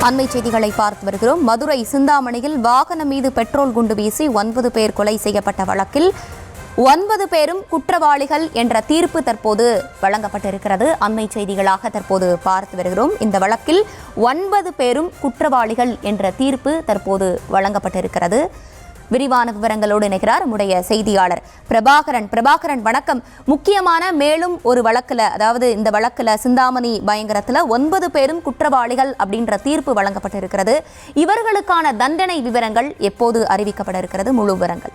அண்மை செய்திகளை பார்த்து வருகிறோம். மதுரை சிந்தாமணியில் வாகனம் மீது பெட்ரோல் குண்டு வீசி 9 பேர் கொலை செய்யப்பட்ட வழக்கில் 9 பேரும் குற்றவாளிகள் என்ற தீர்ப்பு தற்போது வழங்கப்பட்டிருக்கிறது. அண்மை செய்திகளாக தற்போது பார்த்து வருகிறோம். இந்த வழக்கில் 9 பேரும் குற்றவாளிகள் என்ற தீர்ப்பு தற்போது வழங்கப்பட்டிருக்கிறது. விரிவான விவரங்களோடு இணைகிறார் நம்முடைய செய்தியாளர் பிரபாகரன். வணக்கம். முக்கியமான மேலும் ஒரு வழக்குல, அதாவது இந்த வழக்குல சிந்தாமணி பயங்கரத்துல 9 பேரும் குற்றவாளிகள் அப்படின்ற தீர்ப்பு வழங்கப்பட்டிருக்கிறது. இவர்களுக்கான தண்டனை விவரங்கள் எப்போது அறிவிக்கப்பட இருக்கிறது? முழு விவரங்கள்.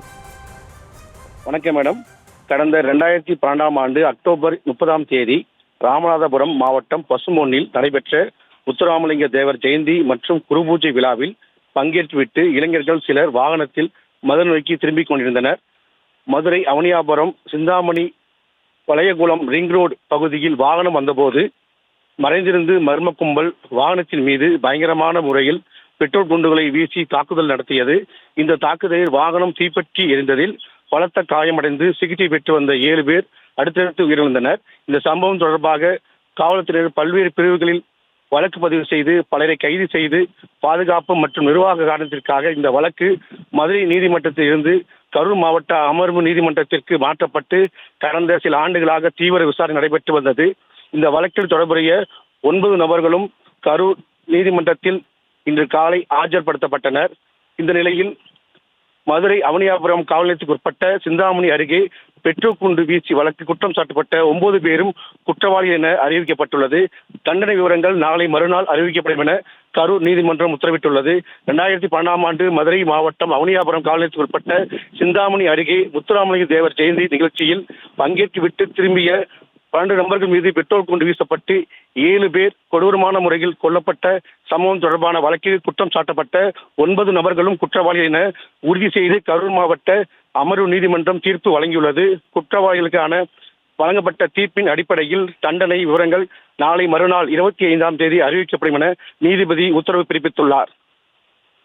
வணக்கம் மேடம். கடந்த 2012ஆம் ஆண்டு அக்டோபர் 30ஆம் தேதி ராமநாதபுரம் மாவட்டம் பசும்பொன்னில் நடைபெற்ற முத்துராமலிங்க தேவர் ஜெயந்தி மற்றும் குருபூஜை விழாவில் பங்கேற்றுவிட்டு இளைஞர்கள் சிலர் வாகனத்தில் மதுரை நோக்கி திரும்பிக் கொண்டிருந்தனர். மதுரை அவனியாபுரம் சிந்தாமணி பழையகுளம் ரிங் ரோடு பகுதியில் வாகனம் வந்தபோது மறைந்திருந்து மர்ம கும்பல் வாகனத்தின் மீது பயங்கரமான முறையில் பெட்ரோல் குண்டுகளை வீசி தாக்குதல் நடத்தியது. இந்த தாக்குதலில் வாகனம் தீப்பற்றி எரிந்ததில் பலத்த காயமடைந்து சிகிச்சை பெற்று வந்த 7 பேர் அடுத்தடுத்து உயிரிழந்தனர். இந்த சம்பவம் தொடர்பாக காவல்துறையினர் பல்வேறு பிரிவுகளில் வழக்கு பதிவு செய்து பலரை கைது செய்து பாதுகாப்பு மற்றும் நிர்வாக காரணத்திற்காக இந்த வழக்கு மதுரை நீதிமன்றத்தில் இருந்து கரூர் மாவட்ட அமர்வு நீதிமன்றத்திற்கு மாற்றப்பட்டு கடந்த சில ஆண்டுகளாக தீவிர விசாரணை நடைபெற்று வந்தது. இந்த வழக்கில் தொடர்புடைய 9 நபர்களும் கரூர் நீதிமன்றத்தில் இன்று காலை ஆஜர்படுத்தப்பட்டனர். இந்த நிலையில் மதுரை அவனியாபுரம் காவல் நிலையத்துக்கு உட்பட்ட சிந்தாமணி அருகே பெட்ரோல் குண்டு வீசி வழக்கு குற்றம் சாட்டப்பட்ட 9 பேரும் குற்றவாளிகள் என அறிவிக்கப்பட்டுள்ளது. தண்டனை விவரங்கள் நாளை மறுநாள் அறிவிக்கப்படும் என கரூர் நீதிமன்றம் உத்தரவிட்டுள்ளது. 2012ஆம் ஆண்டு மதுரை மாவட்டம் அவனியாபுரம் காவல் நிலையத்துக்கு உட்பட்ட சிந்தாமணி அருகே முத்துராமலிங்க தேவர் ஜெயந்தி நிகழ்ச்சியில் பங்கேற்றுவிட்டு திரும்பிய 12 நபர்கள் மீது பெட்ரோல் குண்டு வீசப்பட்டு 7 பேர் கொடூரமான முறையில் கொல்லப்பட்ட சம்பவம் தொடர்பான வழக்கில் குற்றம் சாட்டப்பட்ட 9 நபர்களும் குற்றவாளிகள் என உறுதி செய்து கரூர் மாவட்ட அமர்வு நீதிமன்றம் தீர்ப்பு வழங்கியுள்ளது. குற்றவாளிகளுக்கான வழங்கப்பட்ட தீர்ப்பின் அடிப்படையில் தண்டனை விவரங்கள் நாளை மறுநாள் 25ஆம் தேதி அறிவிக்கப்படும் என நீதிபதி உத்தரவு பிறப்பித்துள்ளார்.